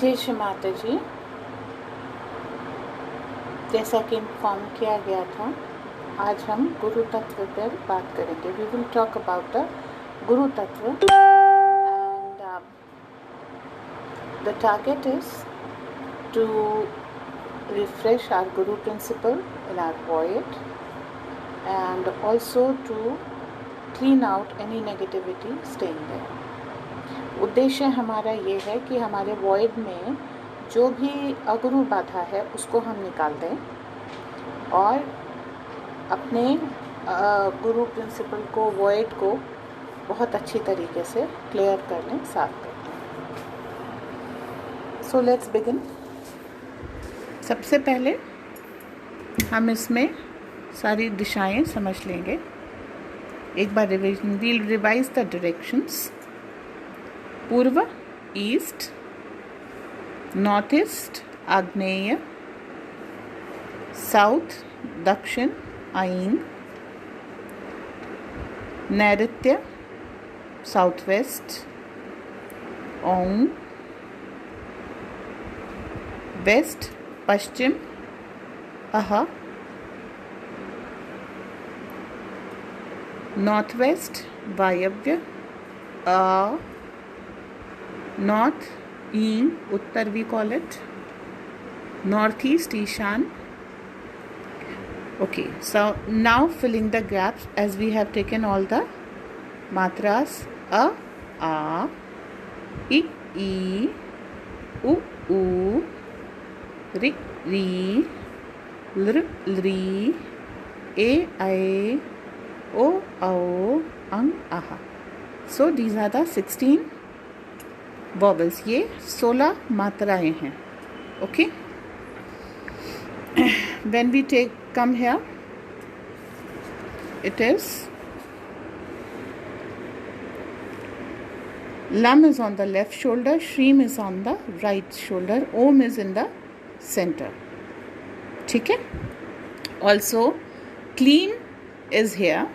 जय श्री माता जी। जैसा कि इन्फॉर्म किया गया था, आज हम गुरु तत्व पर बात करेंगे। We will talk about the guru tattva and the target is to refresh our guru principle in our void and also to clean out any negativity staying there. उद्देश्य हमारा ये है कि हमारे वॉइड में जो भी अगुरु बाधा है उसको हम निकाल दें और अपने गुरु प्रिंसिपल को, वॉइड को बहुत अच्छी तरीके से क्लियर कर लें, साफ कर लें। So let's begin. सबसे पहले हम इसमें सारी दिशाएं समझ लेंगे। एक बार revision, we'll revise the directions. पूर्व ईस्ट, नॉर्थ ईस्ट आग्नेय, साउथ दक्षिण आइंग, नैऋत्य साउथ वेस्ट ओंग, वेस्ट पश्चिम अह, नॉर्थ वेस्ट वायव्य अ, नॉर्थ ईन उत्तर we call it, north east ईशान. Okay, so now filling the gaps as we have taken all the matras a, I, u, ri, lr, lri, ai, o, ang, aha. So these are the 16 vowels. ये 16 मात्राएं हैं. Okay. When we come here, it is Lam is on the left shoulder, Shreem is on the right shoulder, Om is in the center. ठीक है? Also, Clean is here,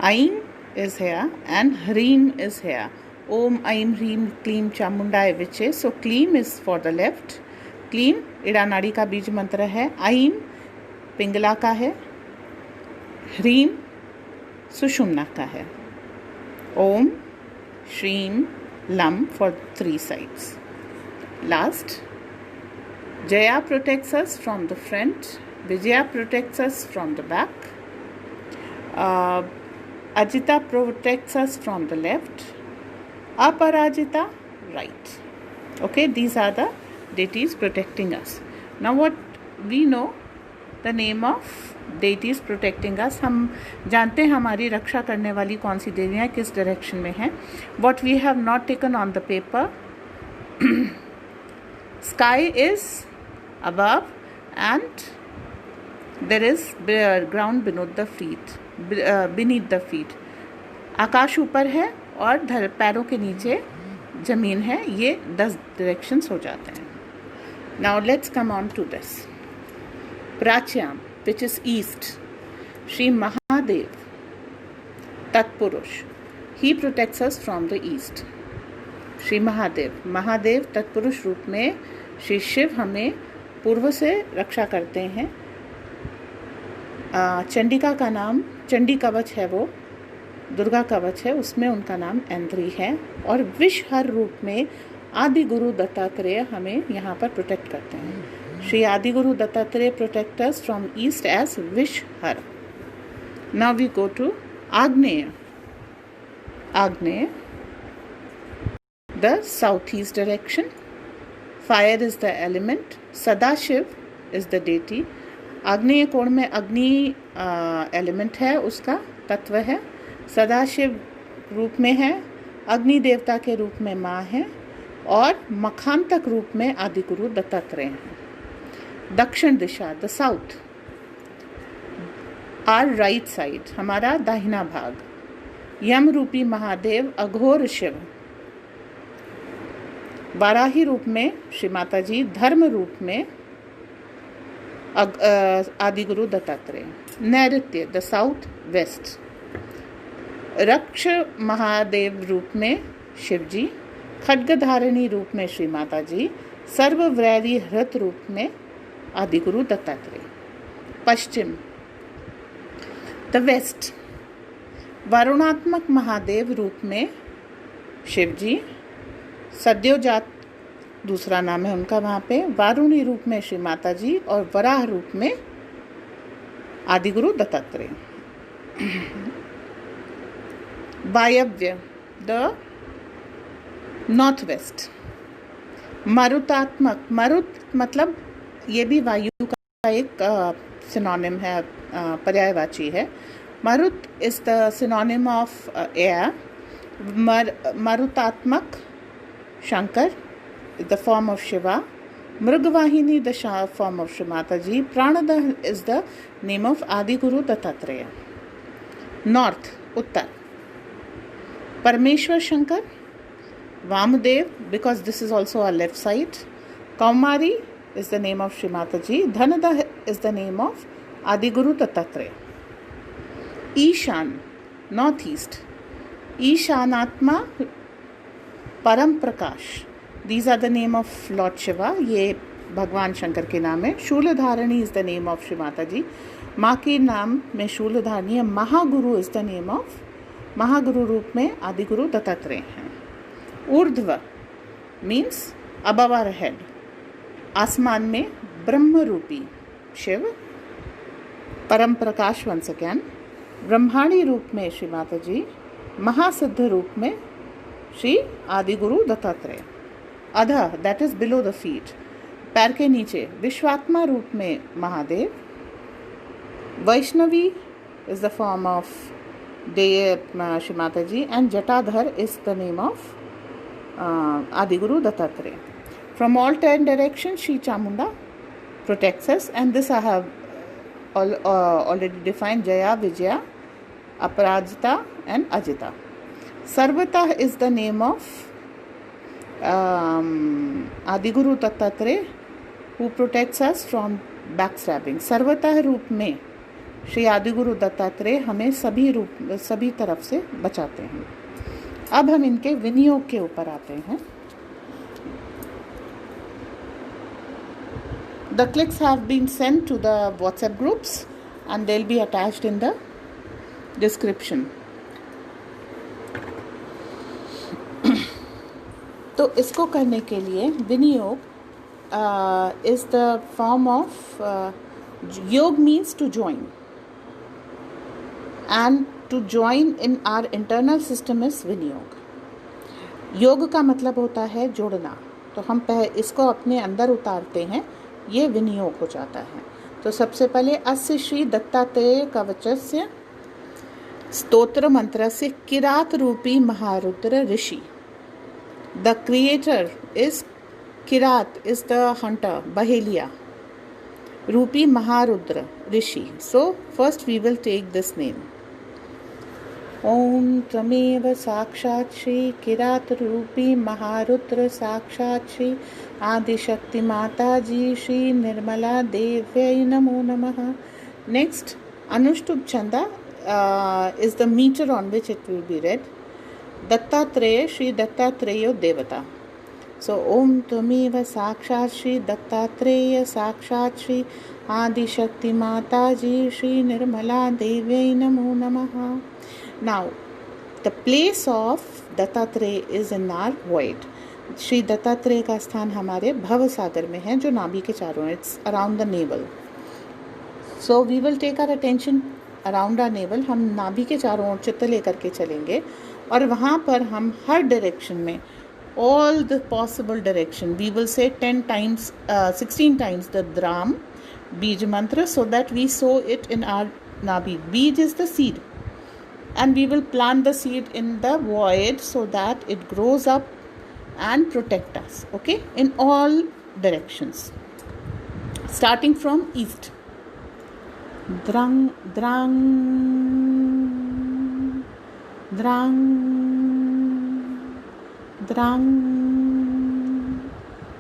Aim is here, and Hreem is here. Om, Aim, Hreem, Kleem, Chamundai, which is, so Kleem is for the left. क्लीम इड़ा नाड़ी का बीज मंत्र है, आइम पिंगला का है, ह्रीम सुषुम्ना का है, ओम श्रीम lump for 3 sides. Last, Jaya protects us from the front, Vijaya protects us from the back, Ajita protects us from the left, Aparajita right. Okay, these are the deities protecting us. Now what we know the name of deities protecting us, हम जानते हैं हमारी रक्षा करने वाली कौन सी देवियाँ किस direction में हैं. What we have not taken on the paper, sky is above and there is ground beneath the feet. आकाश ऊपर है और पैरों के नीचे जमीन है. ये 10 डायरेक्शंस हो जाते हैं. Now let's come on to this. Prachyam, which is east, Shri Mahadev, Tatpurush, he protects us from the east. Shri Mahadev तत्पुरुष रूप में श्री शिव हमें पूर्व से रक्षा करते हैं. चंडिका का नाम चंडी कवच है, वो दुर्गा कवच है, उसमें उनका नाम ऐन्द्री है. और विषहर रूप में आदि गुरु दत्तात्रेय हमें यहाँ पर प्रोटेक्ट करते हैं. Shri Adi Guru Dattatreya protect us from east as Vishahar. Now we go to Agneya. The south east direction. Fire is the element, Sadashiv is the deity. आग्नेय कोण में अग्नि एलिमेंट है, उसका तत्व है. सदाशिव रूप में है, अग्नि देवता के रूप में माँ है और मखांतक रूप में आदिगुरु दत्तात्रेय हैं. दक्षिण दिशा, the south, or right side, हमारा दाहिना भाग. यम रूपी महादेव अघोर शिव. वाराही रूप में श्री माता जी, धर्म रूप में आदिगुरु दत्तात्रेय. नैऋत्य, द साउथ वेस्ट, रक्ष महादेव रूप में शिवजी, खड्गधारिणी रूप में श्री माता जी, सर्ववैरी हृत रूप में आदिगुरु दत्तात्रेय। पश्चिम, द वेस्ट, वरुणात्मक महादेव रूप में शिव जी, सद्योजात दूसरा नाम है उनका वहाँ पे, वारुणी रूप में श्री माता जी और वराह रूप में आदिगुरु दत्तात्रेय। वायव्य, द नॉर्थ वेस्ट, मरुतात्मक, मरुत मतलब ये भी वायु का एक सिनोनिम है, पर्यायवाची है। मरुत is the synonym of air. मरुतात्मक Shankar is the form of Shiva. Mrugvahini the form of Shri Mataji. Pranada is the name of Adiguru Dattatreya. North, Uttar, Parameshwar Shankar, Vamadev, because this is also our left side. Kaumari is the name of Shri Mataji. Dhanada is the name of Adiguru Dattatreya. Ishan, northeast, Ishanatma, Param Prakash. These are the name of Lord Shiva. ये भगवान शंकर के नाम है। शूलधारणी is the name of Shri माता जी। माँ के नाम में शूलधारणी है। महागुरु इज द नेम ऑफ, महागुरु रूप में आदिगुरु दत्तात्रेय हैं। ऊर्ध्व मीन्स अबव आवर हेड, आसमान में ब्रह्म रूपी शिव। परम प्रकाश वंस अगेन, ब्रह्माणी रूप में श्री माता जी, महासिद्ध रूप में श्री आदिगुरु दत्तात्रेय। अधा, that is below the feet, पैर के नीचे, विश्वात्मा रूप में Mahadev. Vaishnavi is the form of Shri माता जी एंड जटाधर इज द नेम ऑफ आदिगुरु Dattatreya. From all 10 direction Shri Chamunda protects us, and this I have already defined: Jaya, Vijaya, Aparajita and Ajita. Sarvata is the name of Adiguru Dattatreya who protects us from backstabbing. सर्वतः रूप में श्री आदिगुरु दत्तात्रेय हमें सभी तरफ से बचाते हैं। अब हम इनके विनियोग के ऊपर आते हैं। The clicks have been sent to the WhatsApp groups and they'll be attached in the description. तो इसको करने के लिए viniyog is the form of, yoga means to join, and to join in our internal system is viniyog. योग का मतलब होता है जोड़ना, तो हम इसको अपने अंदर उतारते हैं, ये विनियोग हो जाता है। तो सबसे पहले अस्य श्री दत्तात्रेय कवचस्य स्तोत्र मंत्र से किरात रूपी महारुद्र ऋषि। The creator is Kirat, is the hunter, Bahelia. Rupi Maharudra, Rishi. So first we will take this name. Om Trameva Sakshat Shri Kirat Rupi Maharudra Sakshat Shri Adi Shakti Mata Ji Shri Nirmala Devyai Namo Namaha. Next, Anushtup Chanda is the meter on which it will be read. Dattatreya Shri दत्तात्रेयो देवता। सो ओम त्वमेव साक्षात् श्री दत्तात्रेय साक्षात् श्री आदिशक्ति माता जी श्री निर्मला देव्यै नमो नमः। Now the place of Dattatreya is in our void. Shri Dattatreya का स्थान हमारे भव सागर में है, जो नाभि के चारों, it's around the navel. So we will take our attention around our navel. हम नाभि के चारों ओर चित्त लेकर के चलेंगे और वहाँ पर हम हर डायरेक्शन में, all the possible direction, we will say 10 times, 16 times the Dram Bij mantra, so that we sow it in our Nabhi. Bij is the seed, and we will plant the seed in the void so that it grows up and protect us, okay, in all directions, starting from east. Drang, drang, drang, drang,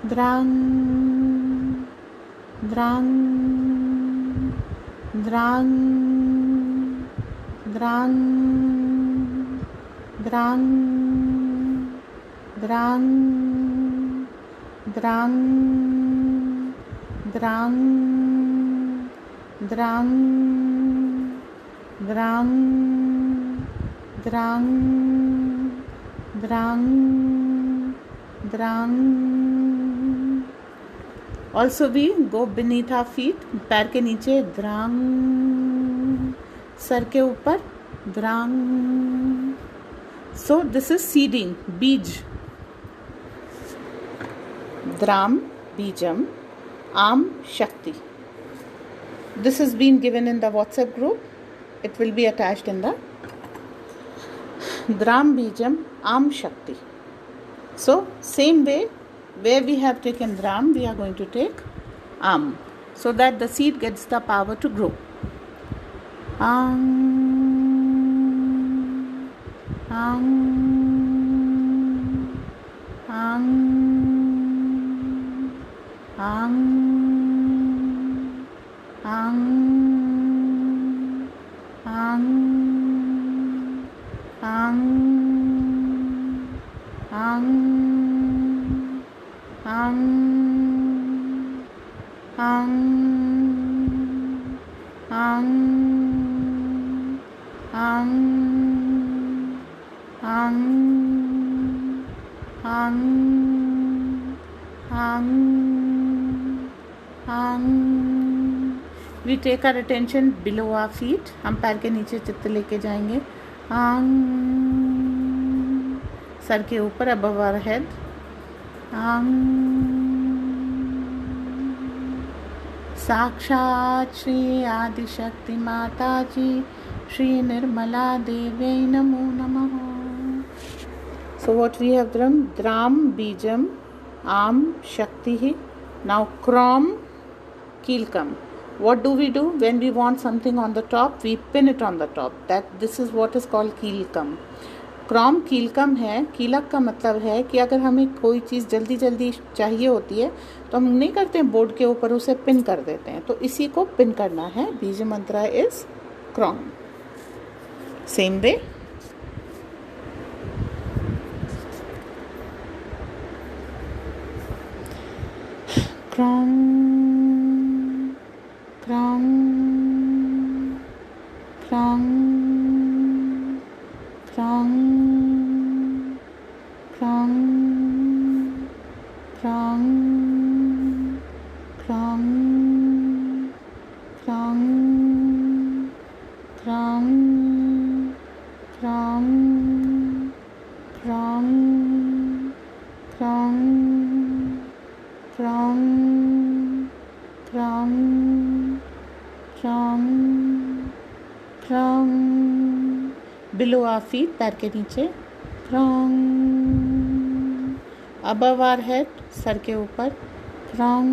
drang, drang, drang, drang, drang, Drang, drang, drang, drang, drang, drang, drang, drang. Also we go beneath our feet, पैर के नीचे Darrang, sir के ऊपर Darrang. So this is seeding, बीज. Dram, Bijam, Am, Shakti. This has been given in the WhatsApp group. It will be attached in the Dram, Bijam, Am, Shakti. So same way, where we have taken Dram, we are going to take Am, so that the seed gets the power to grow. Ang, ang, ang, ang, ang, ang, ang, ang, ang, ang, ang, ang, ang, ang, ang, ang. We take our attention below our feet. हम पैर के नीचे चित्त लेके जाएंगे. आंग, sir के ऊपर above our head. आंग, साक्षात श्री आदिशक्ति माता जी श्री निर्मला देवी नमो नमः. So what we have done, Dram, Bijam, Am, Shakti. Now Krom, Kilkam. What do we do when we want something on the top? We pin it on the top. This is what is called Kilkam. Krom कीलकम है. कीलक का मतलब है कि अगर हमें कोई चीज़ जल्दी जल्दी चाहिए होती है तो हम नहीं करते हैं, बोर्ड के ऊपर उसे पिन कर देते हैं. तो इसी को पिन करना है. बीज मंत्र इज क्रॉम. सेम वे क्रॉम, क्रॉम, क्रॉम, क्रॉम, क्रॉम, क्रॉम, क्रॉम, क्रॉम, क्रॉम, क्रॉम, क्रॉम, क्रॉम, क्रॉम, क्रॉम, क्रॉम, क्रॉम. Below our feet, पैर के नीचे क्रॉम. Above our head, सर के ऊपर क्रॉम.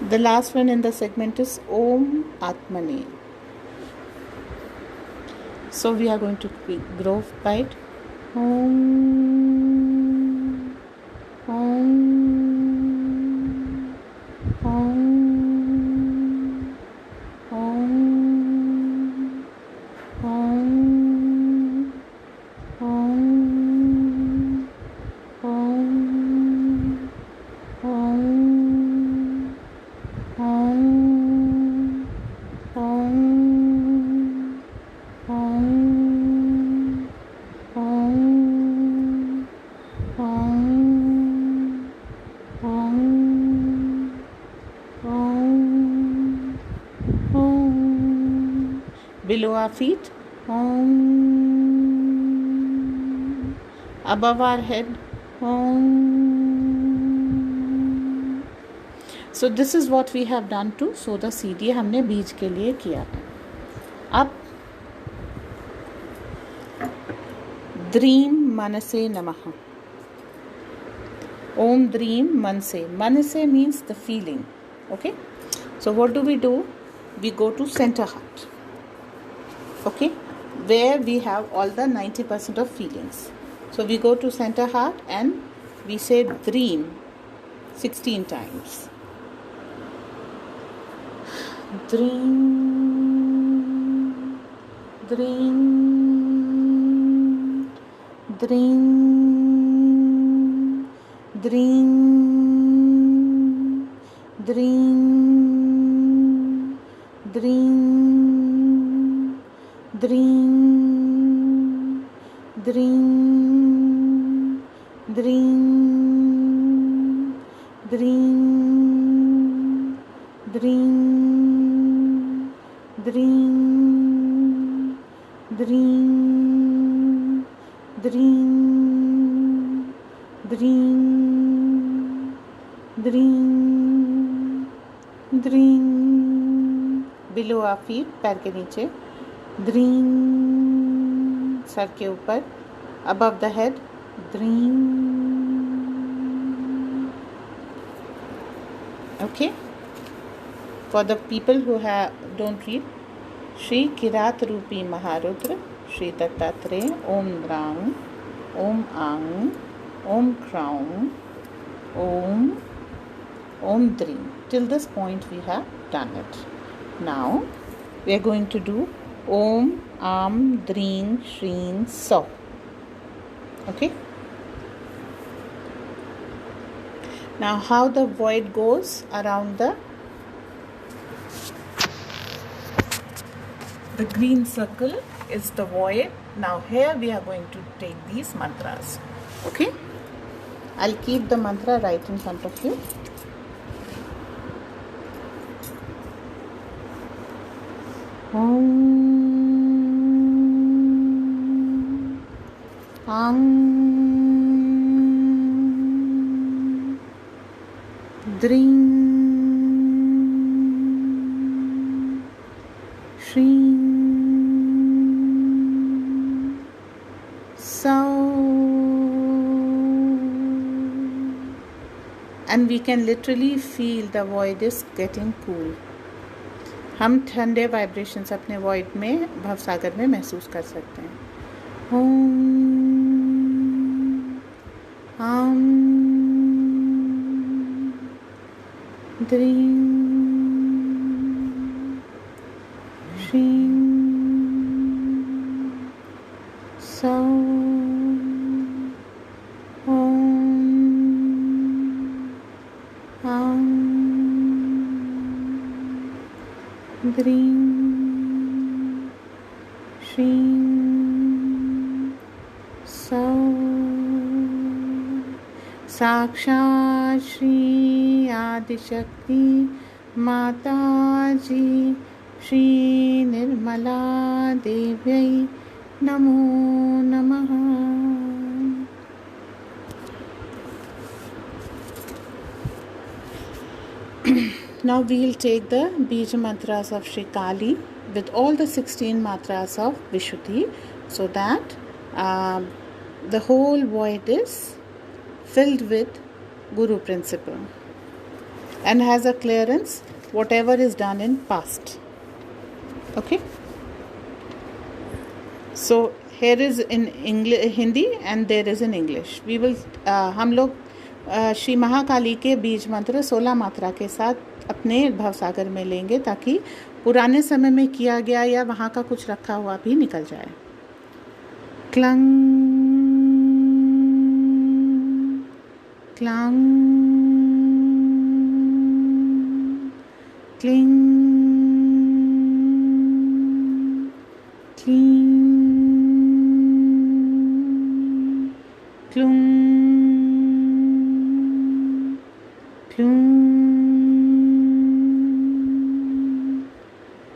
The last one in the segment is Om Atmane. So we are going to grow by it. Om, Om, Om, Om, Om, Om, Om, Om, Om, Om, Om, below our feet Om. Above our head Om. So this is what we have done to sow the seed. ये हमने बीज के लिए किया. अब द्रीम मनसे नमः. Om Dream Manse. Manse means the feeling. Okay. So what do? We go to center heart. Okay. Where we have all the 90% of feelings. So we go to center heart and we say Dream 16 times. Dream, Dring, dring, dring, dring, dring, dring, dring, dring, dring, dring, dring, dring, dring, dring, dring, dring. Below our feet, पैर के नीचे. Dring, sir के ऊपर, above the head. Dring. Okay. For the people who don't read, Shri Kirat Rupi Maharudra, Shri Dattatreya, Om Drang, Om Ang, Om Kraung, Om Dring. Till this point we have done it. Now we are going to do Om Am Dring Shrin So. Okay. Now how the void goes around the green circle is the void. Now here we are going to take these mantras. Okay. I'll keep the mantra right in front of you. Om Ang Dring Shrin So. And we can literally feel the void is getting cool. हम ठंडे vibrations अपने void में, भवसागर में महसूस कर सकते हैं. ओम आम द्रीं श्रीं सौ Dring, Shring, So. साक्षात् श्री आदिशक्ति माता जी श्री निर्मला देव्यै नमो नमः. Now we will take the Bija mantras of Shri Kali with all the 16 mantras of Vishuddhi, so that the whole void is filled with Guru principle and has a clearance whatever is done in past. Okay. So here is in English, Hindi, and there is in English. We will हम लोग श्री महाकाली के बीज मंत्र 16 मात्रा के साथ अपने भवसागर में लेंगे, ताकि पुराने समय में किया गया या वहाँ का कुछ रखा हुआ भी निकल जाए. क्लंग क्लंग क्लिंग क्लीं क्लुंग क्लुंग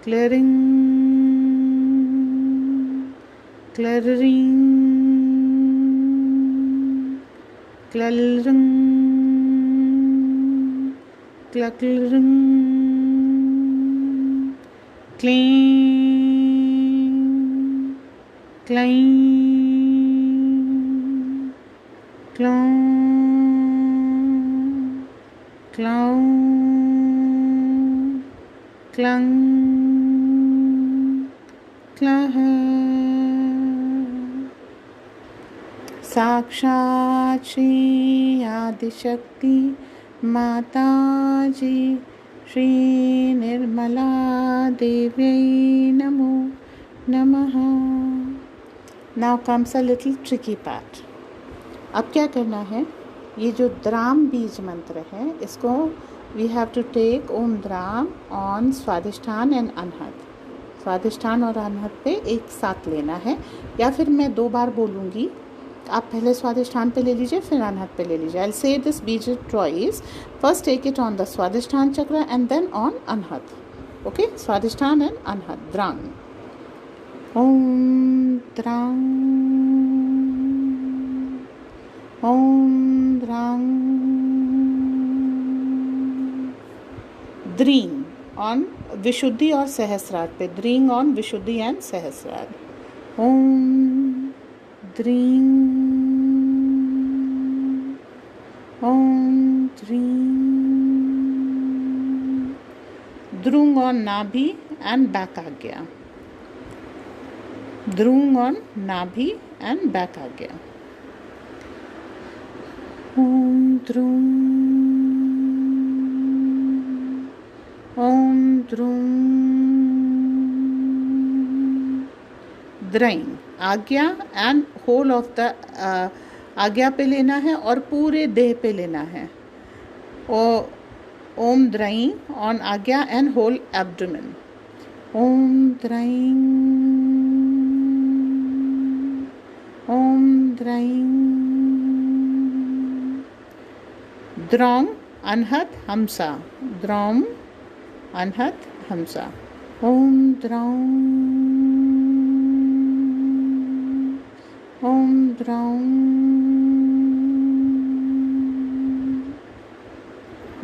clearing clearing clearing clearing clean clean clown clown clang साक्षात् श्री आदिशक्ति माता जी श्री निर्मला देव्यै नमो नमः. Now comes a little tricky part. अब क्या करना है, ये जो द्राम बीज मंत्र है इसको we have to take ओम द्राम on स्वादिष्ठान एंड अनहद. स्वादिष्ठान और अनहद पे एक साथ लेना है, या फिर मैं 2 बार बोलूँगी, आप पहले स्वादिष्ठान पे ले लीजिए फिर अनहद पे ले लीजिए. I'll say this बीज twice. First take it on the स्वादिष्ठान चक्र and then on अनहद. Okay, स्वादिष्ठान एंड अनहद. द्रांग. ओम द्रांग, ओम द्रांग. द्रींग ऑन विशुद्धि और सहस्रार पे. द्रींग ऑन विशुद्धि एंड सहस्रार. ओम द्रीं, ओम द्रीं. द्रुंग ऑन नाभि एंड बैक आज्ञा. द्रुंग ऑन नाभि एंड बैक आज्ञा. ओम द्रुंग, ओम द्रुंग. द्रैं आज्ञा एंड होल ऑफ द आज्ञा पे लेना है और पूरे देह पे लेना है. ओम द्रैं ऑन आज्ञा एंड होल एब्डोमेन. ओम द्रैं, ओम द्रैं. द्रौं अनहद हमसा. द्रौं अनहद हमसा. ओम द्रौं, ओम द्रौं.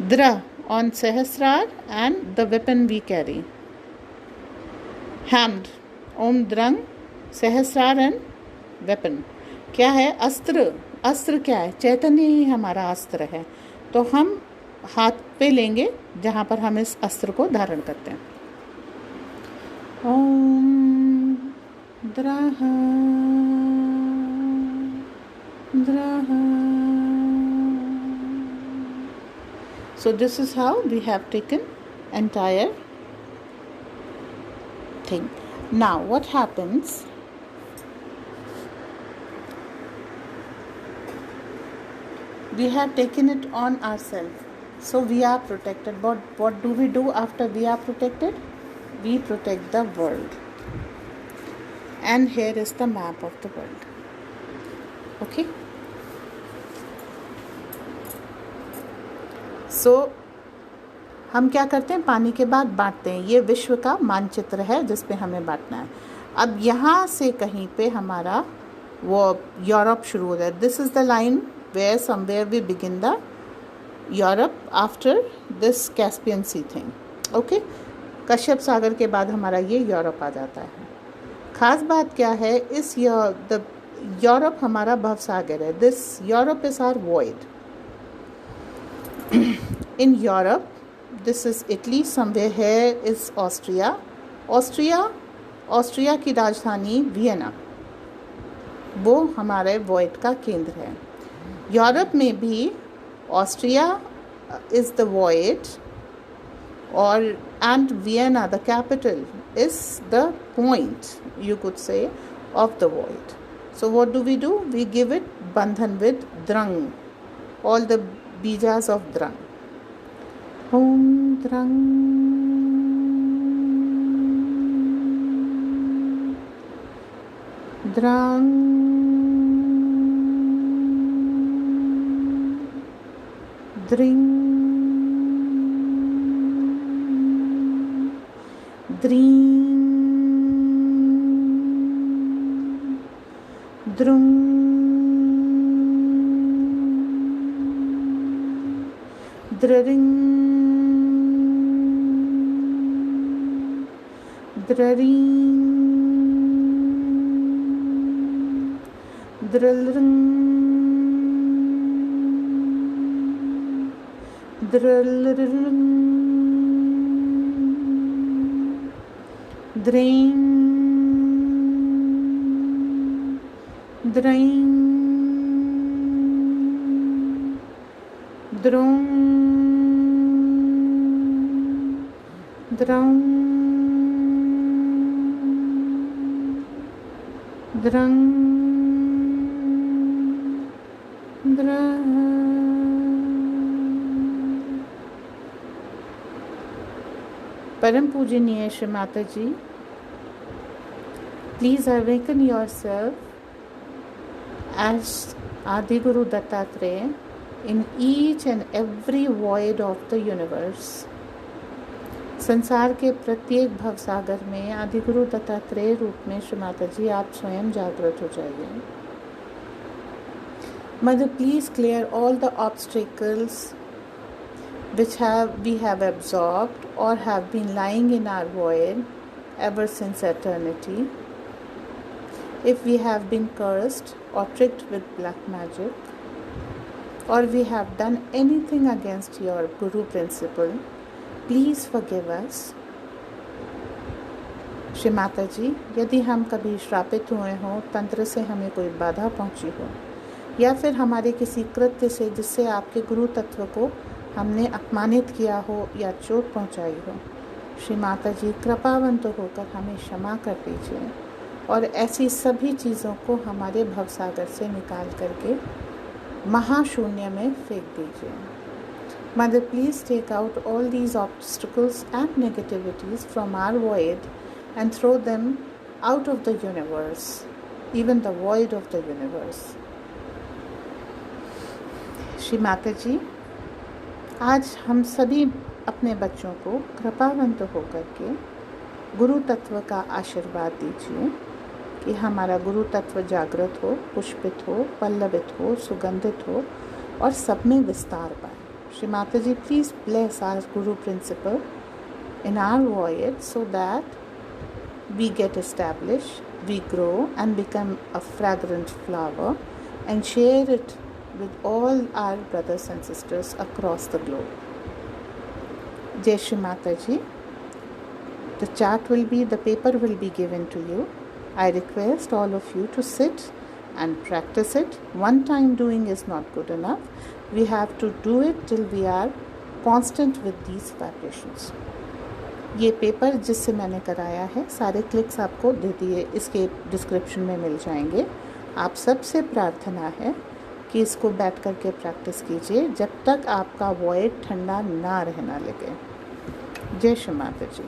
द्र on सहस्रार and the weapon we carry. Hand. Om Drang, सहस्रार and weapon. क्या है? अस्त्र. अस्त्र क्या है? चैतन्य ही हमारा अस्त्र है. तो हम हाथ पे लेंगे जहाँ पर हम इस अस्त्र को धारण करते हैं. ओम द्रह, द्रह. So this is how we have taken entire thing. Now what happens? We have taken it on ourselves. So we are protected. But what do we do after we are protected? We protect the world. And here is the map of the world. Okay? सो हम क्या करते हैं, पानी के बाद बांटते हैं. ये विश्व का मानचित्र है जिस पे हमें बांटना है. अब यहाँ से कहीं पे हमारा वो यूरोप शुरू हो जाए. This is the line where somewhere we begin the Europe after this Caspian sea thing. Okay, कश्यप सागर के बाद हमारा ये यूरोप आ जाता है. ख़ास बात क्या है, इस द यूरोप हमारा भवसागर है. This Europe is our void. In Europe, this is Italy. Somewhere here is Austria. Austria की राजधानी वियना, वो हमारे वॉइड का केंद्र है. यूरोप में भी ऑस्ट्रिया इज़ द वॉइड और and Vienna the capital is the point you could say of the void. So what do? We give it bandhan with drang, all the बीजास of द्रंग. ओम द्रंग, द्रंग, द्रिंग, द्रीं, द्रुंग, द्ररिंग, द्ररीं, द्रलरिं, द्रलरिं, द्रें, द्रैं, द्रों, द्रौं, द्रंग द्रंग। परम पूजनीय श्री माता ji, please awaken yourself as Adi Guru Dattatreya in each and every void of the universe. संसार के प्रत्येक भवसागर में आदि गुरु दत्तात्रेय रूप में श्री माता जी आप स्वयं जागृत हो जाइए। Mother, please clear all the obstacles which we have absorbed or have been lying in our void ever since eternity. If we have been cursed or tricked with black magic, or we have done anything against your Guru principle, please forgive us. Shri माता जी, यदि हम कभी श्रापित हुए हों, तंत्र से हमें कोई बाधा पहुंची हो, या फिर हमारे किसी कृत्य से जिससे आपके गुरु तत्व को हमने अपमानित किया हो या चोट पहुंचाई हो, श्री माता जी कृपावंत होकर हमें क्षमा कर दीजिए और ऐसी सभी चीज़ों को हमारे भवसागर से निकाल करके महाशून्य में फेंक दीजिए। Mother, please take out all these obstacles and negativities from our void and throw them out of the universe, even the void of the universe. Shri माता जी, आज हम सभी अपने बच्चों को कृपावंत होकर के गुरु तत्व का आशीर्वाद दीजिए कि हमारा गुरु तत्व जागृत हो, पुष्पित हो, पल्लवित हो, सुगंधित हो और सब में विस्तार पाए। Shri Mataji, please bless our Guru principle in our void so that we get established, we grow and become a fragrant flower and share it with all our brothers and sisters across the globe. Jai Shri Mataji. The chart the paper will be given to you. I request all of you to sit and practice it. One time doing is not good enough. We have to do it till we are constant with these vibrations. ये paper जिससे मैंने कराया है, सारे clicks आपको दे दिए, इसके description में मिल जाएंगे। आप सबसे प्रार्थना है कि इसको बैठ करके प्रैक्टिस कीजिए जब तक आपका वॉइड ठंडा ना रहना लगे। जय श्री माता जी।